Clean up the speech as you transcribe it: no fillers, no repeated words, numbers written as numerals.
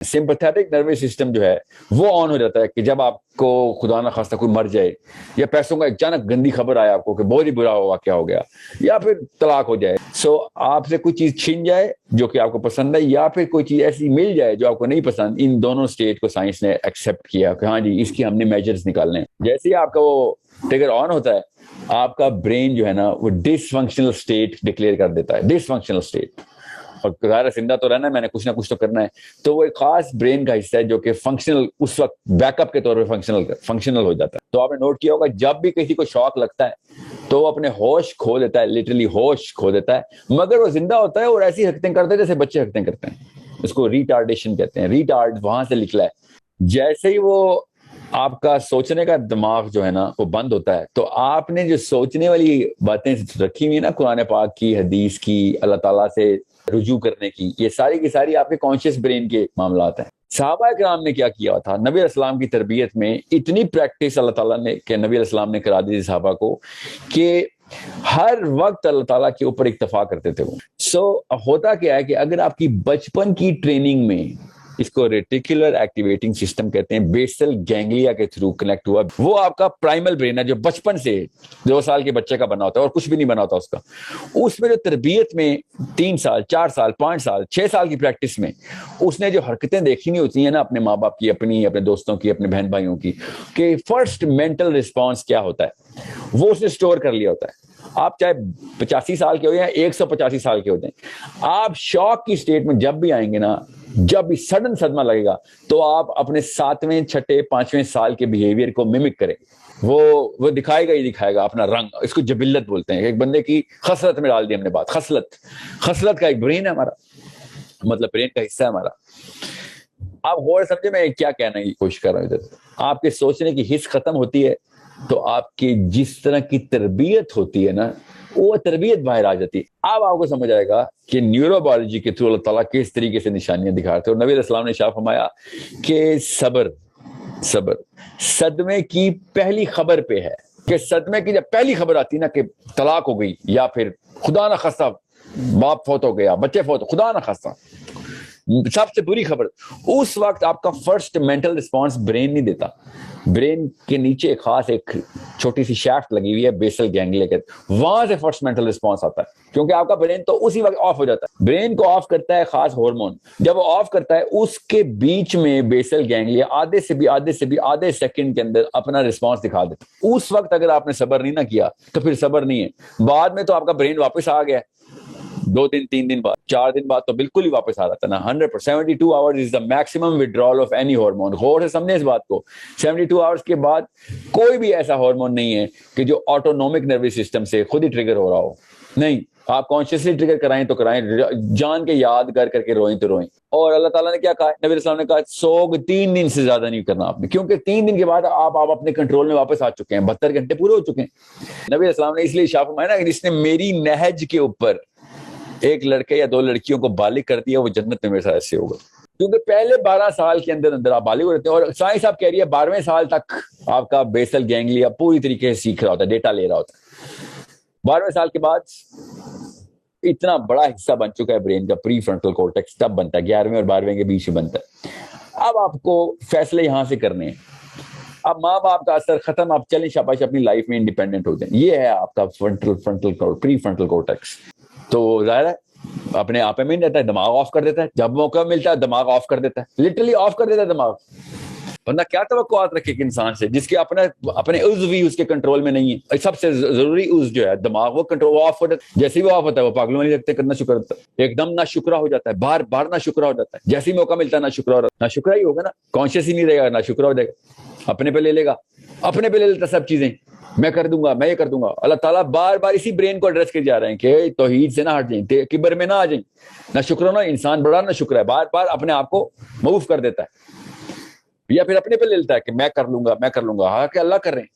Sympathetic nervous system जो है वो ऑन हो जाता है कि जब आपको खुदा ना खास्ता कोई मर जाए या पैसों का अचानक गंदी खबर आए आपको कि बहुत ही बुरा वाकया हो गया या फिर तलाक हो जाए, सो आपसे कोई चीज छीन जाए जो कि आपको पसंद है या फिर कोई चीज ऐसी मिल जाए जो आपको नहीं पसंद, इन दोनों स्टेट को साइंस ने एक्सेप्ट किया कि हाँ जी इसकी हमने मेजर्स निकालने हैं। जैसे ही आपका वो ट्रिगर ऑन होता है आपका ब्रेन जो है ना वो डिसफंक्शनल स्टेट डिक्लेयर कर देता है, डिसफंक्शनल स्टेट। और ज़ाहिर जिंदा तो रहना है, मैंने कुछ ना कुछ तो करना है, तो वो एक खास ब्रेन का हिस्सा है जो कि फंक्शनल उस वक्त बैकअप के तौर पे फंक्शनल हो जाता है। तो आपने नोट किया होगा जब भी किसी को शॉक लगता है तो वो अपने होश खो देता है, लिटरली होश खो देता है, मगर वो जिंदा होता है और ऐसी हरकतें करता है जैसे बच्चे हरकतें करते हैं। उसको रिटार्डेशन कहते हैं, रिटार्ड वहां से निकला है। जैसे ही वो आपका सोचने का दिमाग जो है ना वो बंद होता है तो आपने जो सोचने वाली बातें रखी हुई है ना कुरान पाक की, हदीस की, अल्लाह ताला से रुजू करने की, ये सारी की सारी आपके कॉन्शियस ब्रेन के मामलात हैं। सहाबा किराम ने क्या किया था, नबी अलैहिस्सलाम की तरबियत में इतनी प्रैक्टिस अल्लाह ताला ने कि नबी अलैहिस्सलाम ने करा दी थी सहाबा को कि हर वक्त अल्लाह ताला के ऊपर इक्तफा करते थे वो। होता क्या है कि अगर आपकी बचपन की ट्रेनिंग में इसको रेटिकुलर एक्टिवेटिंग सिस्टम कहते हैं, बेसल गैंग्लिया के थ्रू कनेक्ट हुआ, वो आपका प्राइमल ब्रेन है जो बचपन से 2 साल के बच्चे का बना होता है और कुछ भी नहीं बना होता उसका। उसमें जो तरबियत में 3 साल 4 साल 5 साल 6 साल की प्रैक्टिस में उसने जो हरकतें देखी नहीं होती है ना अपने माँ बाप की, अपनी, अपने दोस्तों की, अपने बहन भाइयों की, कि फर्स्ट मेंटल रिस्पॉन्स क्या होता है वो उसने स्टोर कर लिया होता है। आप चाहे 85 साल के हो या 185 साल के होते हैं, आप शॉक की स्टेट में जब भी आएंगे ना, जब भी सडन सदमा लगेगा तो आप अपने 7वें 6ठे 5वें साल के बिहेवियर को मिमिक करें। वो दिखाएगा ही दिखाएगा अपना रंग। इसको जबिल्लत बोलते हैं। एक बंदे की खसलत में डाल दी हमने बात। खसलत का एक ब्रेन है हमारा, मतलब ब्रेन का हिस्सा है हमारा। आप गौर समझे मैं क्या कहने की कोशिश कर रहा हूँ। इधर आपके सोचने की हिस्स खत्म होती है तो आपकी जिस तरह की तरबियत होती है ना वो तरबियत बाहर आ जाती है। अब आपको समझ आएगा कि न्यूरोबायोलॉजी के थ्रू अल्लाह ताला किस तरीके से निशानियां दिखा रहे थे। और नबी अलैहिस्सलाम ने इरशाद फरमाया कि सब्र सदमे की पहली खबर पे है, कि सदमे की जब पहली खबर आती ना कि तलाक हो गई या फिर खुदा ना खास्ता बाप फौत हो गया, बच्चे फौत, खुदा ना खास्ता सबसे बुरी खबर, उस वक्त आपका फर्स्ट मेंटल रिस्पांस ब्रेन नहीं देता। ब्रेन के नीचे खास एक छोटी सी शैफ्ट लगी हुई है बेसल गैंग्लिया के, वहां से फर्स्ट मेंटल रिस्पांस आता है, क्योंकि आपका ब्रेन तो उसी वक्त ऑफ हो जाता है। ब्रेन को ऑफ करता है खास हार्मोन, जब वो ऑफ करता है उसके बीच में बेसल गैंग्लिया आधे से भी आधे सेकंड के अंदर अपना रिस्पांस दिखा देता है। उस वक्त अगर आपने सब्र नहीं ना किया तो फिर सब्र नहीं है। बाद में तो आपका ब्रेन वापस आ गया, 2 दिन 3 दिन बाद 4 दिन बाद तो बिल्कुल ही वापस आ रहा था ना। 100% 72 hours is the maximum withdrawal of any hormone. गौर से समझे इस बात को। 72 आवर्स के बाद कोई भी ऐसा हार्मोन नहीं है कि जो ऑटोनोमिक नर्वस सिस्टम से खुद ही ट्रिगर हो रहा हो। नहीं, आप कॉन्शियसली ट्रिगर कराएं तो कराएं, जान के याद कर करके रोएं तो रोएं। और अल्लाह ताला ने क्या कहा, नबी रसूल ने कहा सोग 3 दिन से ज्यादा नहीं करना आपने, क्योंकि 3 दिन के बाद आप अपने कंट्रोल में वापस आ चुके हैं, 72 घंटे पूरे हो चुके हैं। नबी रसूल ने इसलिए इरशाद फरमाया ना कि जिसने मेरी नहज के ऊपर एक लड़के या 2 लड़कियों को बालिग कर दिया वो जन्नत में मेरे साथ ऐसे होगा। क्योंकि पहले 12 साल के अंदर अंदर आप बालिग हो जाते हैं। और साइंस आप कह रही है 12वें साल तक आपका बेसल गैंग्लिया पूरी तरीके से सीख रहा होता है, डेटा ले रहा होता है। 12वें साल के बाद इतना बड़ा हिस्सा बन चुका है ब्रेन का, प्री फ्रंटल कॉर्टेक्स तब बनता है, 11वें और 12वें के बीच में बनता है। अब आपको फैसले यहां से करने हैं। अब माँ बाप का असर खत्म, आप चलें शाबाश अपनी लाइफ में इंडिपेंडेंट हो जाए। ये है आपका प्री फ्रंटल कॉर्टेक्स। तो जाहिर है अपने आप में नहीं रहता है, दिमाग ऑफ कर देता है। जब मौका मिलता है दिमाग ऑफ कर देता है, लिटरली ऑफ कर देता है दिमाग। वरना क्या तवक्कुआत रखे इंसान से जिसके अपने उज़्व भी उसके कंट्रोल में नहीं है। सबसे जरूरी उज़्व जो है दिमाग, वो कंट्रोल ऑफ हो जाता है। जैसे ही वो ऑफ होता है वो पागलों वाली लगते करना शुक्र होता है, एकदम ना शुक्रा हो जाता है, बार बार ना शुक्रा हो जाता है। जैसे ही मौका मिलता है ना शुक्रा ही होगा ना, कॉन्शियस ही नहीं रहेगा, ना शुक्रा हो जाएगा, अपने पे ले लेगा, अपने पे ले लेता सब चीजें, मैं कर दूंगा, मैं ये कर दूंगा। अल्लाह ताला बार बार इसी ब्रेन को एड्रेस कर जा रहे हैं कि तौहीद से ना हट जाए, किबर में ना आ जाए, ना शुक्र ना इंसान बड़ा ना शुक्र है, बार बार अपने आप को मऊफ कर देता है या फिर अपने पे ले लेता है कि मैं कर लूंगा। हाँ कि अल्लाह कर रहे हैं,